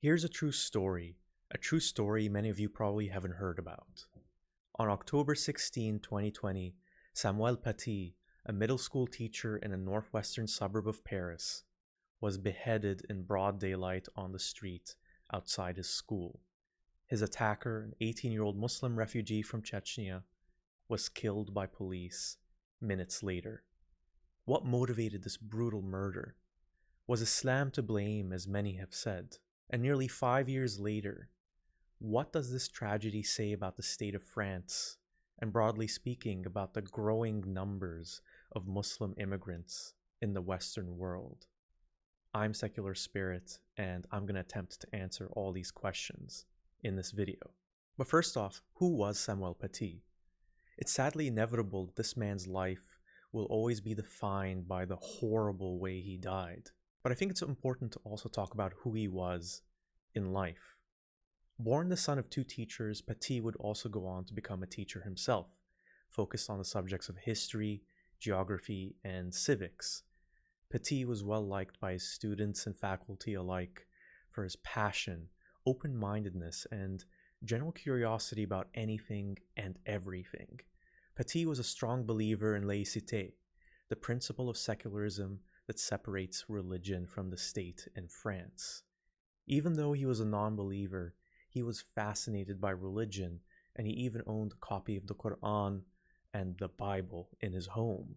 Here's a true story many of you probably haven't heard about. On October 16, 2020, Samuel Paty, a middle school teacher in a northwestern suburb of Paris, was beheaded in broad daylight on the street outside his school. His attacker, an 18-year-old Muslim refugee from Chechnya, was killed by police minutes later. What motivated this brutal murder? Was Islam to blame, as many have said? And nearly 5 years later, what does this tragedy say about the state of France, and broadly speaking, about the growing numbers of Muslim immigrants in the Western world? I'm Secular Spirit, and I'm going to attempt to answer all these questions in this video. But first off, who was Samuel Paty? It's sadly inevitable that this man's life will always be defined by the horrible way he died. But I think it's important to also talk about who he was in life. Born the son of two teachers, Paty would also go on to become a teacher himself, focused on the subjects of history, geography, and civics. Paty was well liked by his students and faculty alike for his passion, open-mindedness, and general curiosity about anything and everything. Paty was a strong believer in laïcité, the principle of secularism that separates religion from the state in France. Even though he was a non-believer, he was fascinated by religion, and he even owned a copy of the Quran and the Bible in his home.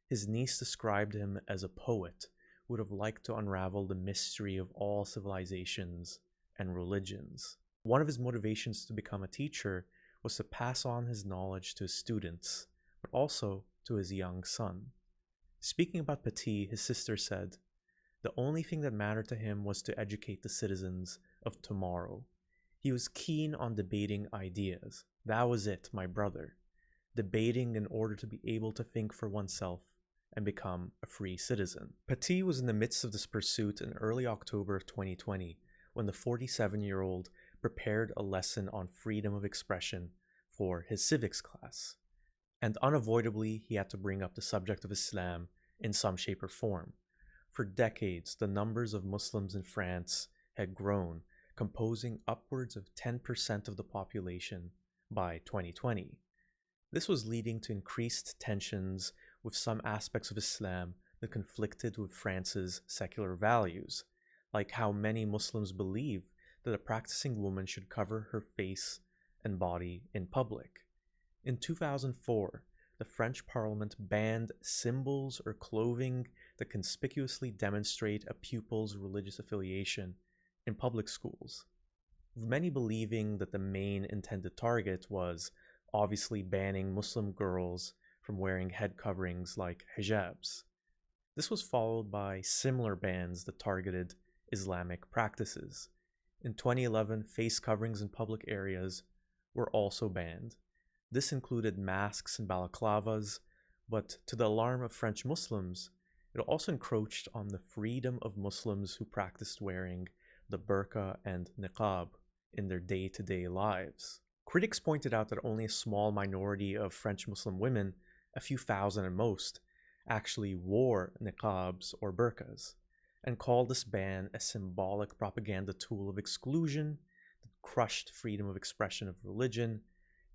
His niece described him as a poet who would have liked to unravel the mystery of all civilizations and religions. One of his motivations to become a teacher was to pass on his knowledge to his students, but also to his young son. Speaking about Paty, his sister said, "The only thing that mattered to him was to educate the citizens of tomorrow. He was keen on debating ideas. That was it, my brother. Debating in order to be able to think for oneself and become a free citizen." Paty was in the midst of this pursuit in early October of 2020 when the 47-year-old prepared a lesson on freedom of expression for his civics class. And unavoidably, he had to bring up the subject of Islam in some shape or form. For decades, the numbers of Muslims in France had grown, composing upwards of 10% of the population by 2020. This was leading to increased tensions with some aspects of Islam that conflicted with France's secular values, like how many Muslims believe that a practicing woman should cover her face and body in public. In 2004, the French Parliament banned symbols or clothing that conspicuously demonstrate a pupil's religious affiliation in public schools, with many believing that the main intended target was obviously banning Muslim girls from wearing head coverings like hijabs. This was followed by similar bans that targeted Islamic practices. In 2011, face coverings in public areas were also banned. This included masks and balaclavas, but to the alarm of French Muslims, it also encroached on the freedom of Muslims who practiced wearing the burqa and niqab in their day-to-day lives. Critics pointed out that only a small minority of French Muslim women, a few thousand at most, actually wore niqabs or burqas, and called this ban a symbolic propaganda tool of exclusion that crushed freedom of expression of religion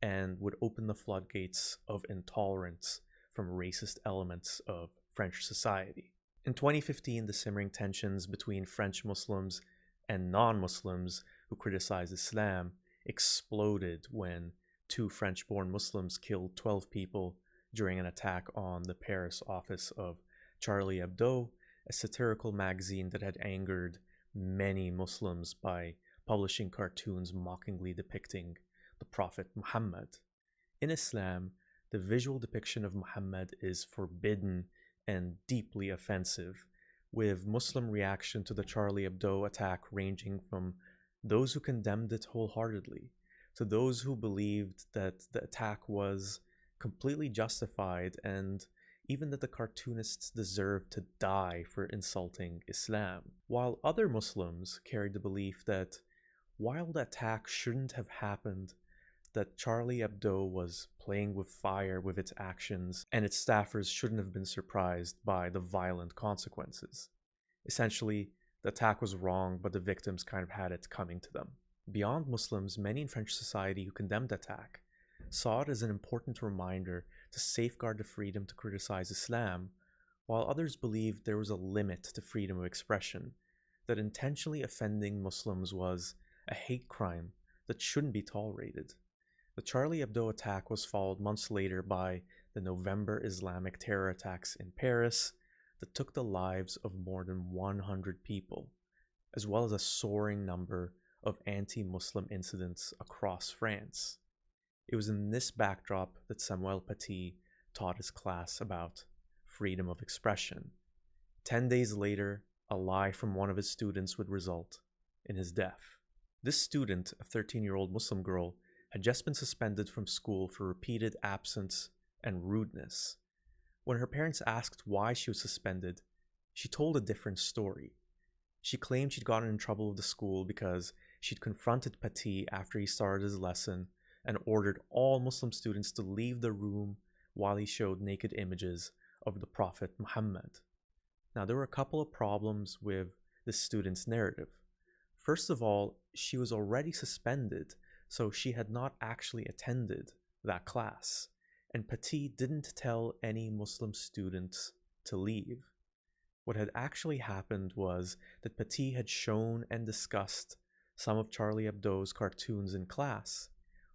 and would open the floodgates of intolerance from racist elements of French society. In 2015, the simmering tensions between French Muslims and non-Muslims who criticized Islam exploded when two French-born Muslims killed 12 people during an attack on the Paris office of Charlie Hebdo, a satirical magazine that had angered many Muslims by publishing cartoons mockingly depicting the Prophet Muhammad. In Islam, the visual depiction of Muhammad is forbidden and deeply offensive, with Muslim reaction to the Charlie Hebdo attack ranging from those who condemned it wholeheartedly to those who believed that the attack was completely justified and even that the cartoonists deserved to die for insulting Islam, while other Muslims carried the belief that while the attack shouldn't have happened, that Charlie Hebdo was playing with fire with its actions and its staffers shouldn't have been surprised by the violent consequences. Essentially, The attack was wrong, but the victims kind of had it coming to them. Beyond Muslims, many in French society who condemned the attack saw it as an important reminder to safeguard the freedom to criticize Islam, while others believed there was a limit to freedom of expression, that intentionally offending Muslims was a hate crime that shouldn't be tolerated. The Charlie Hebdo attack was followed months later by the November Islamic terror attacks in Paris that took the lives of more than 100 people, as well as a soaring number of anti-Muslim incidents across France. It was in this backdrop that Samuel Paty taught his class about freedom of expression. 10 days later, a lie from one of his students would result in his death. This student, a 13-year-old Muslim girl, had just been suspended from school for repeated absence and rudeness. When her parents asked why she was suspended, she told a different story. She claimed she'd gotten in trouble with the school because she'd confronted Paty after he started his lesson and ordered all Muslim students to leave the room while he showed naked images of the Prophet Muhammad. Now, there were a couple of problems with this student's narrative. First of all, she was already suspended, so she had not actually attended that class, and Paty didn't tell any Muslim students to leave. What had actually happened was that Paty had shown and discussed some of Charlie Hebdo's cartoons in class,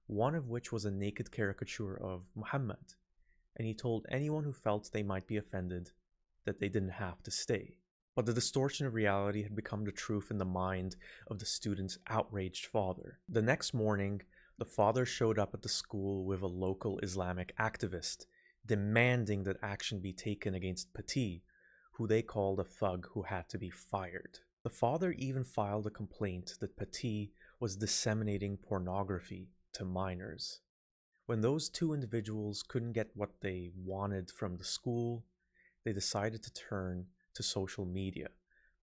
one of which was a naked caricature of Muhammad, and he told anyone who felt they might be offended that they didn't have to stay. But the distortion of reality had become the truth in the mind of the student's outraged father. The next morning, the father showed up at the school with a local Islamic activist, demanding that action be taken against Paty, who they called a thug who had to be fired. The father even filed a complaint that Paty was disseminating pornography to minors. When those two individuals couldn't get what they wanted from the school, they decided to turn to social media,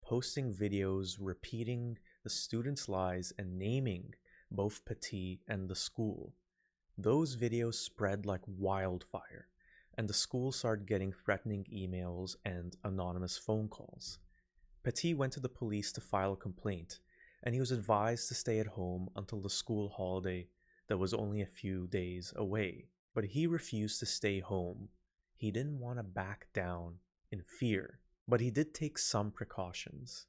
posting videos repeating the students' lies and naming both Paty and the school. Those videos spread like wildfire, and the school started getting threatening emails and anonymous phone calls. Paty went to the police to file a complaint, and he was advised to stay at home until the school holiday that was only a few days away. But he refused to stay home. He didn't want to back down in fear, but he did take some precautions.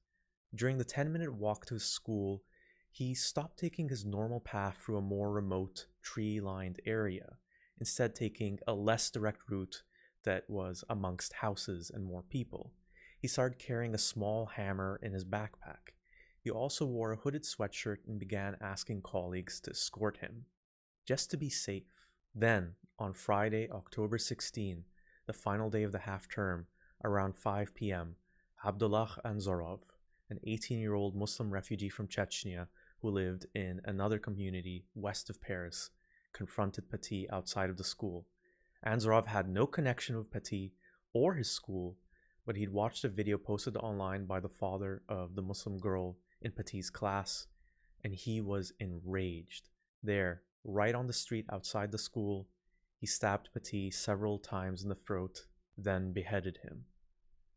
During the 10-minute walk to his school, he stopped taking his normal path through a more remote, tree-lined area, instead taking a less direct route that was amongst houses and more people. He started carrying a small hammer in his backpack. He also wore a hooded sweatshirt and began asking colleagues to escort him, just to be safe. Then, on Friday, October 16, the final day of the half-term, around 5 p.m., Abdullah Anzarov, an 18-year-old Muslim refugee from Chechnya who lived in another community west of Paris, confronted Paty outside of the school. Anzarov had no connection with Paty or his school, but he'd watched a video posted online by the father of the Muslim girl in Paty's class, and he was enraged. There, right on the street outside the school, he stabbed Paty several times in the throat, then beheaded him.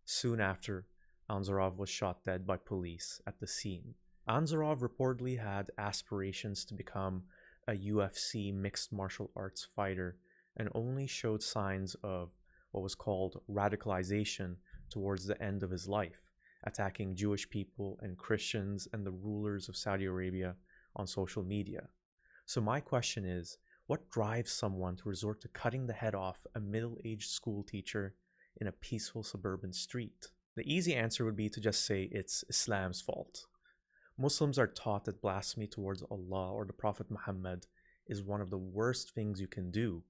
Soon after, Anzarov was shot dead by police at the scene. Anzarov reportedly had aspirations to become a UFC mixed martial arts fighter and only showed signs of what was called radicalization towards the end of his life, attacking Jewish people and Christians and the rulers of Saudi Arabia on social media. So my question is, what drives someone to resort to cutting the head off a middle-aged school teacher in a peaceful suburban street? The easy answer would be to just say it's Islam's fault. Muslims are taught that blasphemy towards Allah or the Prophet Muhammad is one of the worst things you can do.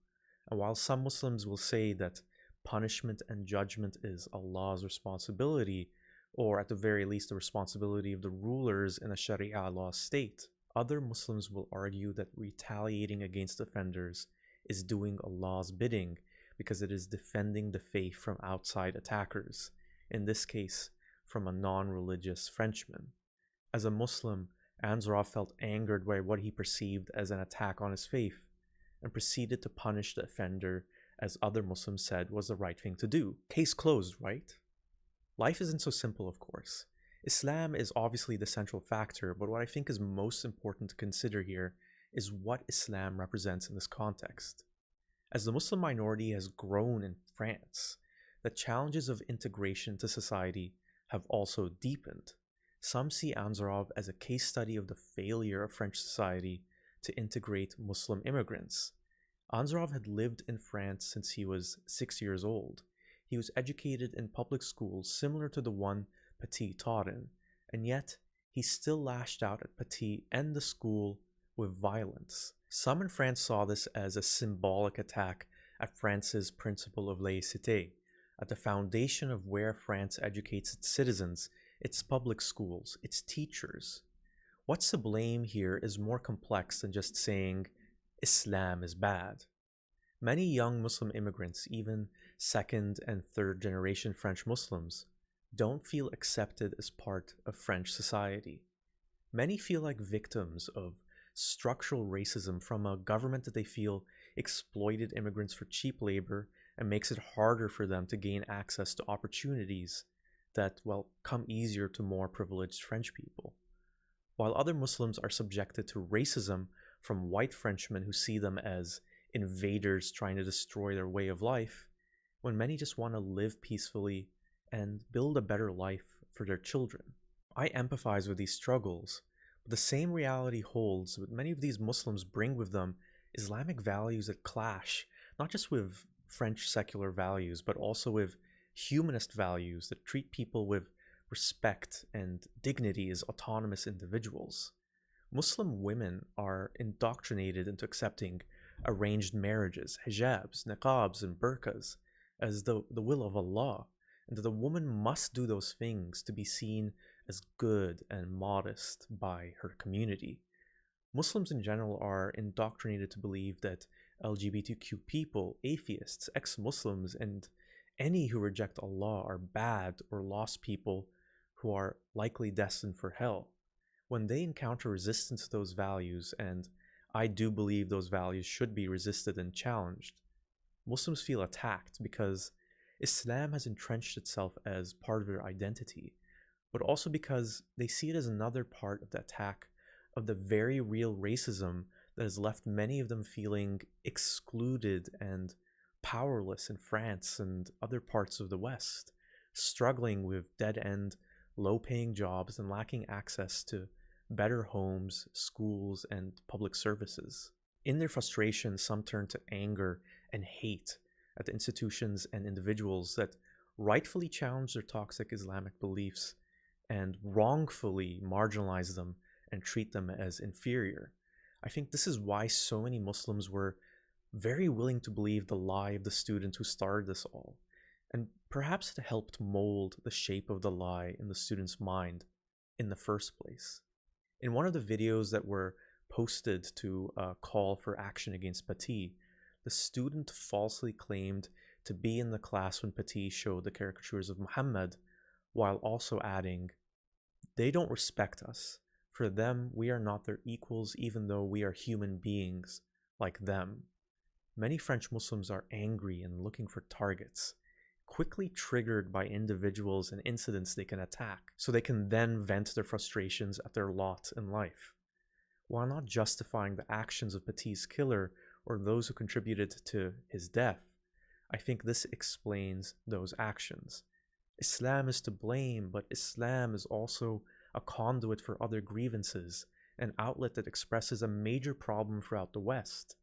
And while some Muslims will say that punishment and judgment is Allah's responsibility, or at the very least the responsibility of the rulers in a Sharia law state, other Muslims will argue that retaliating against offenders is doing Allah's bidding because it is defending the faith from outside attackers, in this case, from a non-religious Frenchman. As a Muslim, Anzarov felt angered by what he perceived as an attack on his faith and proceeded to punish the offender as other Muslims said was the right thing to do. Case closed, right? Life isn't so simple, of course. Islam is obviously the central factor, but what I think is most important to consider here is what Islam represents in this context. As the Muslim minority has grown in France, the challenges of integration to society have also deepened. Some see Anzorov as a case study of the failure of French society to integrate Muslim immigrants. Anzorov had lived in France since he was 6 years old. He was educated in public schools similar to the one Paty taught in, and yet he still lashed out at Paty and the school with violence. Some in France saw this as a symbolic attack at France's principle of laïcité, at the foundation of where France educates its citizens, its public schools, its teachers. What's to blame here is more complex than just saying Islam is bad. Many young Muslim immigrants, even second and third generation French Muslims, don't feel accepted as part of French society. Many feel like victims of structural racism from a government that they feel exploited immigrants for cheap labor and makes it harder for them to gain access to opportunities that, well, come easier to more privileged French people. While other Muslims are subjected to racism from white Frenchmen who see them as invaders trying to destroy their way of life, when many just want to live peacefully and build a better life for their children. I empathize with these struggles, but the same reality holds that many of these Muslims bring with them Islamic values that clash, not just with French secular values, but also with humanist values that treat people with respect and dignity as autonomous individuals. Muslim women are indoctrinated into accepting arranged marriages, hijabs, niqabs, and burqas as the will of Allah, and that the woman must do those things to be seen as good and modest by her community. Muslims in general are indoctrinated to believe that LGBTQ people, atheists, ex-Muslims, and any who reject Allah are bad or lost people who are likely destined for hell. When they encounter resistance to those values, and I do believe those values should be resisted and challenged, Muslims feel attacked because Islam has entrenched itself as part of their identity, but also because they see it as another part of the attack of the very real racism that has left many of them feeling excluded and powerless in France and other parts of the West, struggling with dead-end, low-paying jobs and lacking access to better homes, schools, and public services. In their frustration, some turn to anger and hate at the institutions and individuals that rightfully challenge their toxic Islamic beliefs and wrongfully marginalize them and treat them as inferior. I think this is why so many Muslims were very willing to believe the lie of the student who started this all, and perhaps it helped mold the shape of the lie in the student's mind in the first place. In one of the videos that were posted to call for action against Paty, the student falsely claimed to be in the class when Paty showed the caricatures of Muhammad, while also adding, "They don't respect us. For them, we are not their equals, even though we are human beings like them." Many French Muslims are angry and looking for targets, quickly triggered by individuals and incidents they can attack, so they can then vent their frustrations at their lot in life. While not justifying the actions of Paty's killer or those who contributed to his death, I think this explains those actions. Islam is to blame, but Islam is also a conduit for other grievances, an outlet that expresses a major problem throughout the West.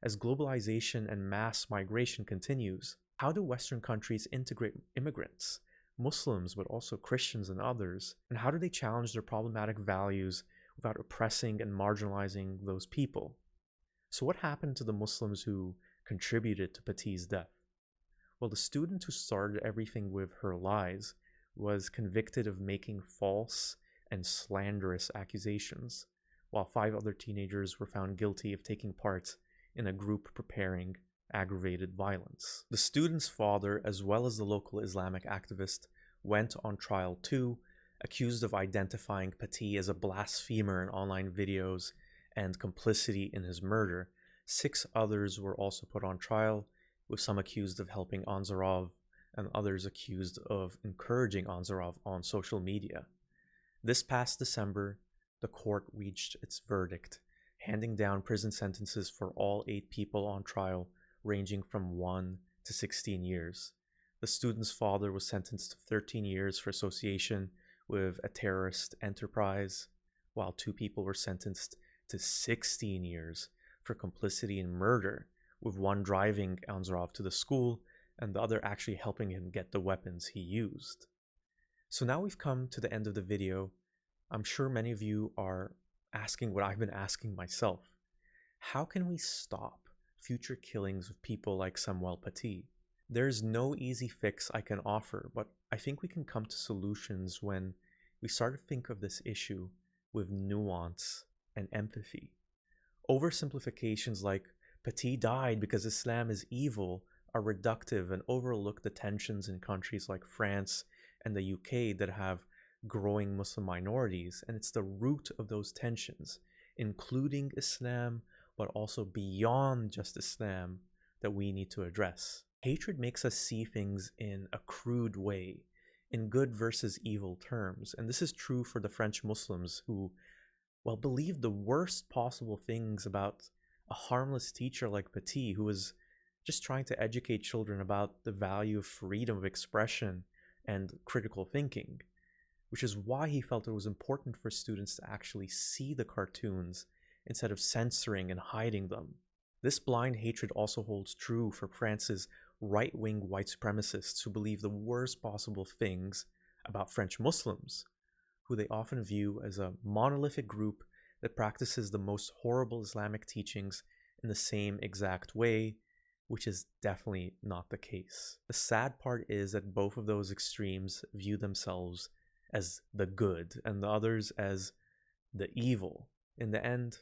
As globalization and mass migration continues, how do Western countries integrate immigrants, Muslims, but also Christians and others, and how do they challenge their problematic values without oppressing and marginalizing those people? So what happened to the Muslims who contributed to Paty's death? Well, the student who started everything with her lies was convicted of making false and slanderous accusations, while 5 other teenagers were found guilty of taking part in a group preparing aggravated violence. The student's father, as well as the local Islamic activist, went on trial too, accused of identifying Paty as a blasphemer in online videos and complicity in his murder. 6 others were also put on trial, with some accused of helping Anzorov and others accused of encouraging Anzorov on social media. This past December, the court reached its verdict, handing down prison sentences for all 8 people on trial, ranging from 1 to 16 years. The student's father was sentenced to 13 years for association with a terrorist enterprise, while 2 people were sentenced to 16 years for complicity in murder, with one driving Anzrov to the school and the other actually helping him get the weapons he used. So now we've come to the end of the video. I'm sure many of you are asking what I've been asking myself. How can we stop future killings of people like Samuel Paty? There's no easy fix I can offer, but I think we can come to solutions when we start to think of this issue with nuance and empathy. Oversimplifications like Paty died because Islam is evil are reductive and overlook the tensions in countries like France and the UK that have growing Muslim minorities, and it's the root of those tensions, including Islam, but also beyond just Islam, that we need to address. Hatred makes us see things in a crude way, in good versus evil terms, and this is true for the French Muslims who, well, believed the worst possible things about a harmless teacher like Paty, who was just trying to educate children about the value of freedom of expression and critical thinking, which is why he felt it was important for students to actually see the cartoons instead of censoring and hiding them. This blind hatred also holds true for France's right-wing white supremacists who believe the worst possible things about French Muslims, who they often view as a monolithic group that practices the most horrible Islamic teachings in the same exact way, which is definitely not the case. The sad part is that both of those extremes view themselves as the good and the others as the evil. In the end,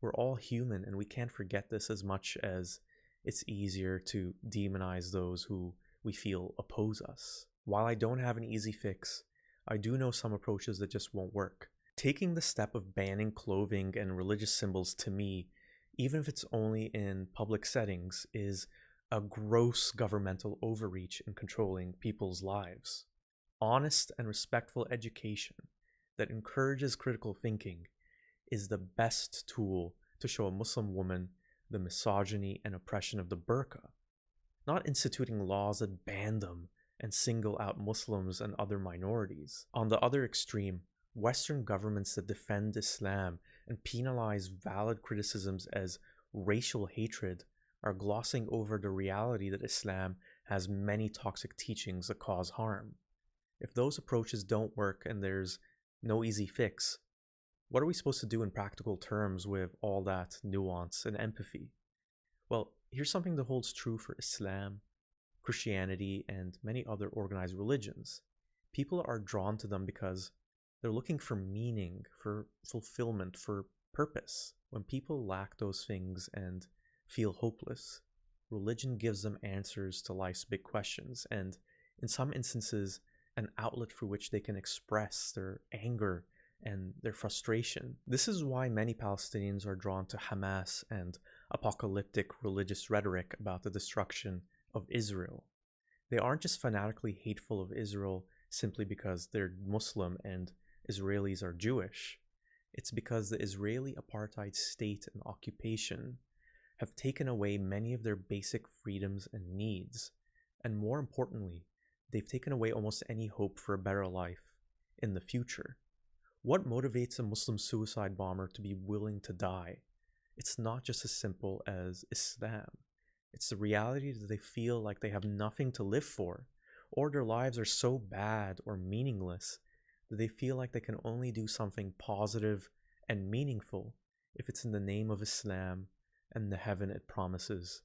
we're all human, and we can't forget this as much as it's easier to demonize those who we feel oppose us. While I don't have an easy fix, I do know some approaches that just won't work. Taking the step of banning clothing and religious symbols, to me, even if it's only in public settings, is a gross governmental overreach in controlling people's lives. Honest and respectful education that encourages critical thinking is the best tool to show a Muslim woman the misogyny and oppression of the burqa, not instituting laws that ban them and single out Muslims and other minorities. On the other extreme, Western governments that defend Islam and penalize valid criticisms as racial hatred are glossing over the reality that Islam has many toxic teachings that cause harm. If those approaches don't work and there's no easy fix, what are we supposed to do in practical terms with all that nuance and empathy? Well, here's something that holds true for Islam, Christianity, and many other organized religions. People are drawn to them because they're looking for meaning, for fulfillment, for purpose. When people lack those things and feel hopeless, religion gives them answers to life's big questions, and in some instances, an outlet through which they can express their anger and their frustration. This is why many Palestinians are drawn to Hamas and apocalyptic religious rhetoric about the destruction of Israel. They aren't just fanatically hateful of Israel simply because they're Muslim and Israelis are Jewish. It's because the Israeli apartheid state and occupation have taken away many of their basic freedoms and needs, and more importantly, they've taken away almost any hope for a better life in the future. What motivates a Muslim suicide bomber to be willing to die? It's not just as simple as Islam. It's the reality that they feel like they have nothing to live for, or their lives are so bad or meaningless that they feel like they can only do something positive and meaningful if it's in the name of Islam and the heaven it promises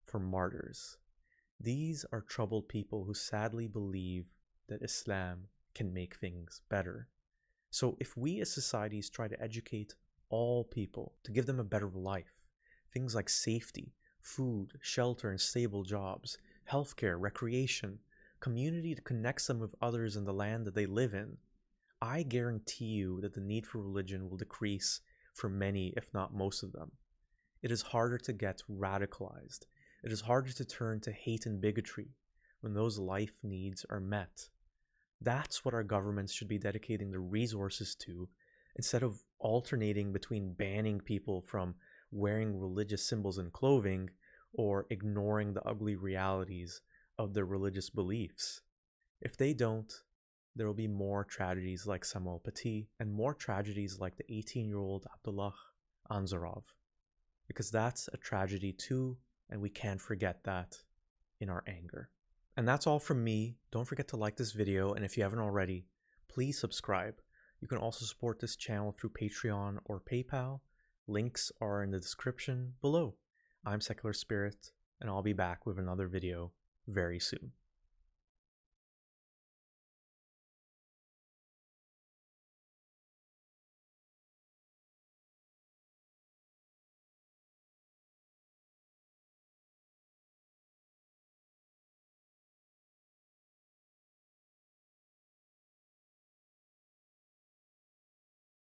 for martyrs. These are troubled people who sadly believe that Islam can make things better. So if we as societies try to educate all people to give them a better life, things like safety, food, shelter, and stable jobs, healthcare, recreation, community that connects them with others in the land that they live in, I guarantee you that the need for religion will decrease for many, if not most of them. It is harder to get radicalized. It is harder to turn to hate and bigotry when those life needs are met. That's what our governments should be dedicating their resources to, instead of alternating between banning people from wearing religious symbols and clothing or ignoring the ugly realities of their religious beliefs. If they don't, there will be more tragedies like Samuel Paty and more tragedies like the 18-year-old Abdullah Anzarov, because that's a tragedy too, and we can't forget that in our anger. And that's all from me. Don't forget to like this video, and if you haven't already, please subscribe. You can also support this channel through Patreon or PayPal. Links are in the description below. I'm Secular Spirit, and I'll be back with another video very soon.